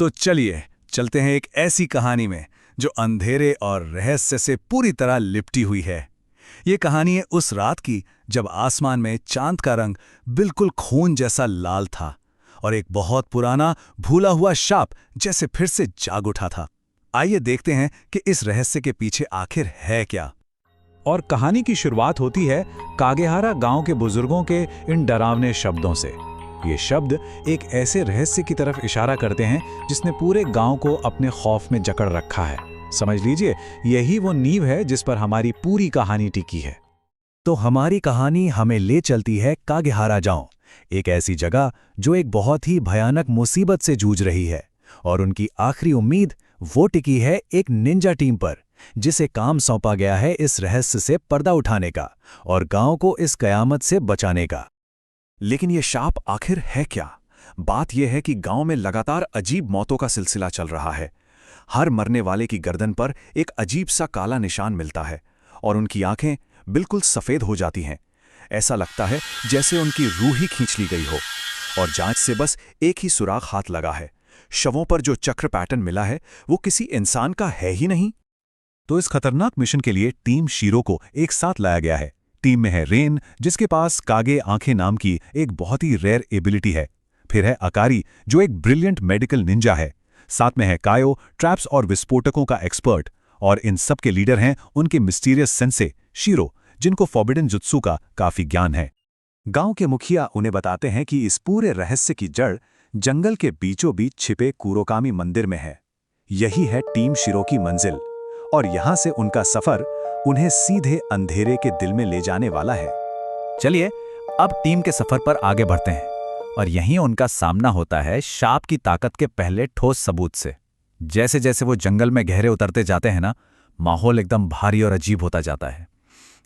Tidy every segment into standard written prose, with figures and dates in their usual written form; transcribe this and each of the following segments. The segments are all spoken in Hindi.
तो चलिए चलते हैं एक ऐसी कहानी में जो अंधेरे और रहस्य से पूरी तरह लिपटी हुई है। ये कहानी है उस रात की जब आसमान में चांद का रंग बिल्कुल खून जैसा लाल था और एक बहुत पुराना भूला हुआ शाप जैसे फिर से जाग उठा था। आइए देखते हैं कि इस रहस्य के पीछे आखिर है क्या। और कहानी की शुरुआत होती है कागेहारा गांव के बुजुर्गों के इन डरावने शब्दों से। ये शब्द एक ऐसे रहस्य की तरफ इशारा करते हैं जिसने पूरे गांव को अपने खौफ में जकड़ रखा है। समझ लीजिए, यही वो नींव है जिस पर हमारी पूरी कहानी टिकी है। तो हमारी कहानी हमें ले चलती है कागेहारा गांव, एक ऐसी जगह जो एक बहुत ही भयानक मुसीबत से जूझ रही है और उनकी आखिरी उम्मीद वो टिकी है एक निंजा टीम पर, जिसे काम सौंपा गया है इस रहस्य से पर्दा उठाने का और गांव को इस कयामत से बचाने का। लेकिन ये शाप आखिर है क्या? बात यह है कि गांव में लगातार अजीब मौतों का सिलसिला चल रहा है। हर मरने वाले की गर्दन पर एक अजीब सा काला निशान मिलता है और उनकी आंखें बिल्कुल सफेद हो जाती हैं। ऐसा लगता है जैसे उनकी रूह ही खींच ली गई हो। और जांच से बस एक ही सुराग हाथ लगा है। शवों पर जो चक्र पैटर्न मिला है वो किसी इंसान का है ही नहीं। तो इस खतरनाक मिशन के लिए टीम शीरो को एक साथ लाया गया है। टीम में है रेन, जिसके पास कागे आंखें नाम की एक बहुत ही रेयर एबिलिटी है। फिर है अकारी, जो एक ब्रिलियंट मेडिकल निंजा है। साथ में है कायो, ट्रैप्स और विस्फोटकों का एक्सपर्ट। और इन सब के लीडर हैं उनके मिस्टीरियस सेंसे शीरो, जिनको फॉरबिडन जुत्सु का काफी ज्ञान है। गांव के मुखिया उन्हें बताते हैं कि इस पूरे रहस्य की जड़ जंगल के बीचों बीच छिपे कुरोकामी मंदिर में है। यही है टीम शीरो की मंजिल और यहां से उनका सफर उन्हें सीधे अंधेरे के दिल में ले जाने वाला है। चलिए अब टीम के सफर पर आगे बढ़ते हैं और यहीं उनका सामना होता है शाप की ताकत के पहले ठोस सबूत से। जैसे जैसे वो जंगल में गहरे उतरते जाते हैं ना, माहौल एकदम भारी और अजीब होता जाता है।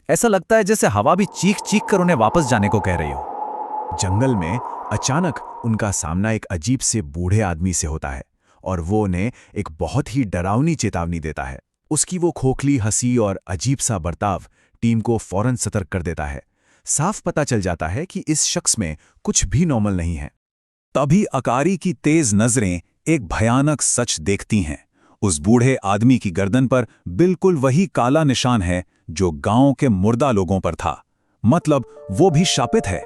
ऐसा लगता है जैसे हवा भी चीख चीख कर उन्हें वापस जाने को कह रही हो। जंगल में अचानक उनका सामना एक अजीब से बूढ़े आदमी से होता है और वो उन्हें एक बहुत ही डरावनी चेतावनी देता है। उसकी वो खोखली हंसी और अजीब सा बर्ताव टीम को फौरन सतर्क कर देता है। साफ पता चल जाता है कि इस शख्स में कुछ भी नॉर्मल नहीं है। तभी अकारी की तेज नजरें एक भयानक सच देखती हैं। उस बूढ़े आदमी की गर्दन पर बिल्कुल वही काला निशान है जो गांव के मुर्दा लोगों पर था। मतलब वो भी शापित है।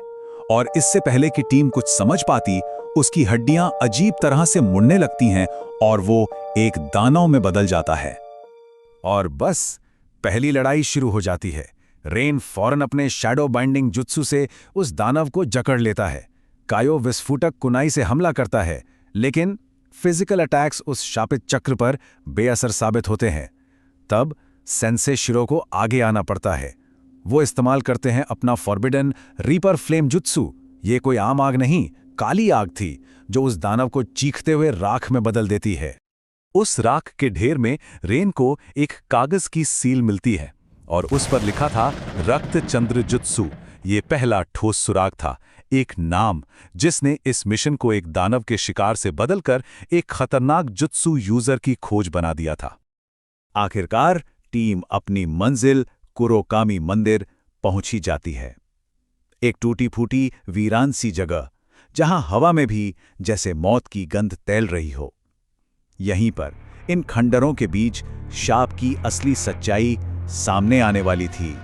और इससे पहले कि टीम कुछ समझ पाती, उसकी हड्डियां अजीब तरह से मुड़ने लगती हैं और वो एक दानव में बदल जाता है। और बस पहली लड़ाई शुरू हो जाती है। रेन फौरन अपने शैडो बाइंडिंग जुत्सु से उस दानव को जकड़ लेता है। कायो विस्फोटक कुनाई से हमला करता है, लेकिन फिजिकल अटैक्स उस शापित चक्र पर बेअसर साबित होते हैं। तब सेंसे शिरो को आगे आना पड़ता है। वो इस्तेमाल करते हैं अपना फॉरबिडन रीपर फ्लेम जुत्सु। ये कोई आम आग नहीं, काली आग थी जो उस दानव को चीखते हुए राख में बदल देती है। उस राख के ढेर में रेन को एक कागज की सील मिलती है और उस पर लिखा था रक्त चंद्र जुत्सु। ये पहला ठोस सुराग था, एक नाम जिसने इस मिशन को एक दानव के शिकार से बदलकर एक खतरनाक जुत्सु यूजर की खोज बना दिया था। आखिरकार टीम अपनी मंजिल कुरोकामी मंदिर पहुंची जाती है। एक टूटी फूटी वीरान सी जगह, जहां हवा में भी जैसे मौत की गंध तैल रही हो। यहीं पर इन खंडरों के बीच शाप की असली सच्चाई सामने आने वाली थी।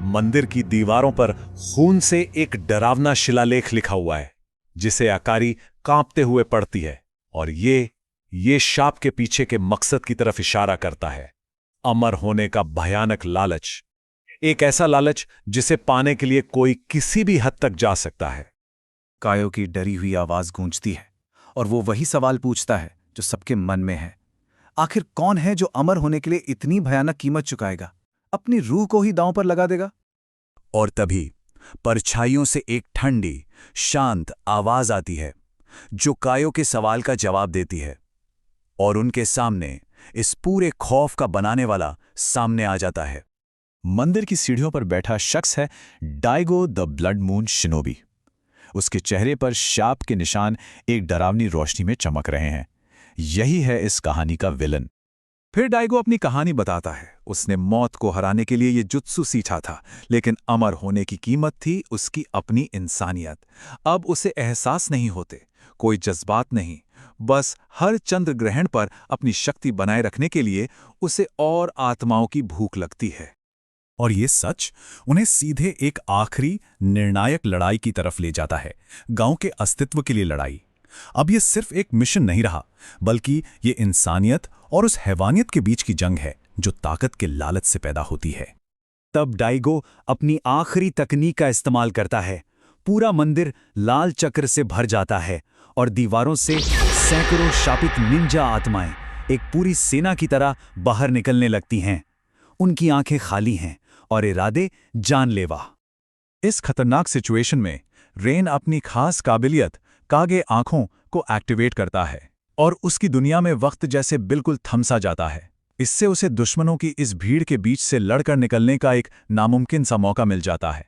मंदिर की दीवारों पर खून से एक डरावना शिलालेख लिखा हुआ है, जिसे अकारी कांपते हुए पढ़ती है। और ये शाप के पीछे के मकसद की तरफ इशारा करता है। अमर होने का भयानक लालच, एक ऐसा लालच जिसे पाने के लिए कोई किसी भी हद तक जा सकता है। कायो की डरी हुई आवाज गूंजती है और वो वही सवाल पूछता है जो सबके मन में है। आखिर कौन है जो अमर होने के लिए इतनी भयानक कीमत चुकाएगा, अपनी रूह को ही दांव पर लगा देगा? और तभी परछाइयों से एक ठंडी शांत आवाज आती है जो कायो के सवाल का जवाब देती है। और उनके सामने इस पूरे खौफ का बनाने वाला सामने आ जाता है। मंदिर की सीढ़ियों पर बैठा शख्स है डाइगो द ब्लड मून शिनोबी। उसके चेहरे पर शाप के निशान एक डरावनी रोशनी में चमक रहे हैं। यही है इस कहानी का विलन। फिर डाइगो अपनी कहानी बताता है। उसने मौत को हराने के लिए ये जुत्सु सीखा था, लेकिन अमर होने की कीमत थी उसकी अपनी इंसानियत। अब उसे एहसास नहीं होते, कोई जज्बात नहीं, बस हर चंद्र ग्रहण पर अपनी शक्ति बनाए रखने के लिए उसे और आत्माओं की भूख लगती है। और ये सच उन्हें सीधे एक आखिरी निर्णायक लड़ाई की तरफ ले जाता है, गांव के अस्तित्व के लिए लड़ाई। अब ये सिर्फ एक मिशन नहीं रहा, बल्कि ये इंसानियत और उस हैवानियत के बीच की जंग है जो ताकत के लालच से पैदा होती है। तब डाइगो अपनी आखिरी तकनीक का इस्तेमाल करता है। पूरा मंदिर लाल चक्र से भर जाता है और दीवारों से सैकड़ों शापित निंजा आत्माएं एक पूरी सेना की तरह बाहर निकलने लगती हैं। उनकी आंखें खाली हैं और इरादे जानलेवा। इस खतरनाक सिचुएशन में रेन अपनी खास काबिलियत कागे आंखों को एक्टिवेट करता है और उसकी दुनिया में वक्त जैसे बिल्कुल थमसा जाता है। इससे उसे दुश्मनों की इस भीड़ के बीच से लड़कर निकलने का एक नामुमकिन सा मौका मिल जाता है।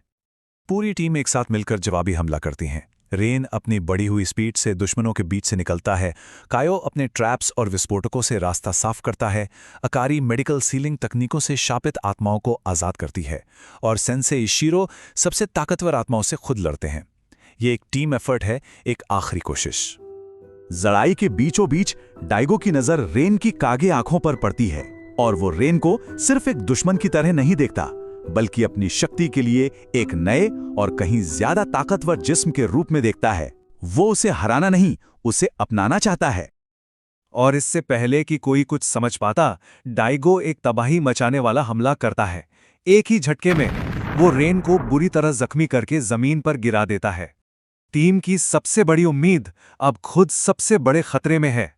पूरी टीम एक साथ मिलकर जवाबी हमला करती है। रेन अपनी बढ़ी हुई स्पीड से दुश्मनों के बीच से निकलता है। कायो अपने ट्रैप्स और विस्फोटकों से रास्ता साफ करता है। अकारी मेडिकल सीलिंग तकनीकों से शापित आत्माओं को आज़ाद करती है और सेंसे इशिरो सबसे ताकतवर आत्माओं से खुद लड़ते हैं। ये एक टीम एफर्ट है, एक आखिरी कोशिश। लड़ाई के बीचों बीच डाइगो की नजर रेन की कागे आंखों पर पड़ती है और वो रेन को सिर्फ एक दुश्मन की तरह नहीं देखता, बल्कि अपनी शक्ति के लिए एक नए और कहीं ज्यादा ताकतवर जिस्म के रूप में देखता है। वो उसे हराना नहीं, उसे अपनाना चाहता है। और इससे पहले कि कोई कुछ समझ पाता, डाइगो एक तबाही मचाने वाला हमला करता है। एक ही झटके में वो रेन को बुरी तरह जख्मी करके जमीन पर गिरा देता है। टीम की सबसे बड़ी उम्मीद अब खुद सबसे बड़े खतरे में है।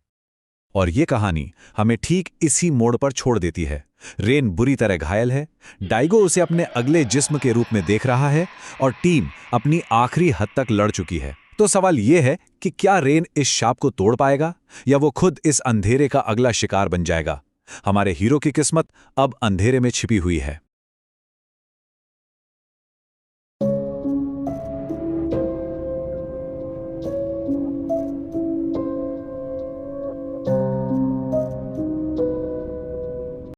और ये कहानी हमें ठीक इसी मोड़ पर छोड़ देती है। रेन बुरी तरह घायल है, डाइगो उसे अपने अगले जिस्म के रूप में देख रहा है और टीम अपनी आखिरी हद तक लड़ चुकी है। तो सवाल यह है कि क्या रेन इस शाप को तोड़ पाएगा या वो खुद इस अंधेरे का अगला शिकार बन जाएगा? हमारे हीरो की किस्मत अब अंधेरे में छिपी हुई है।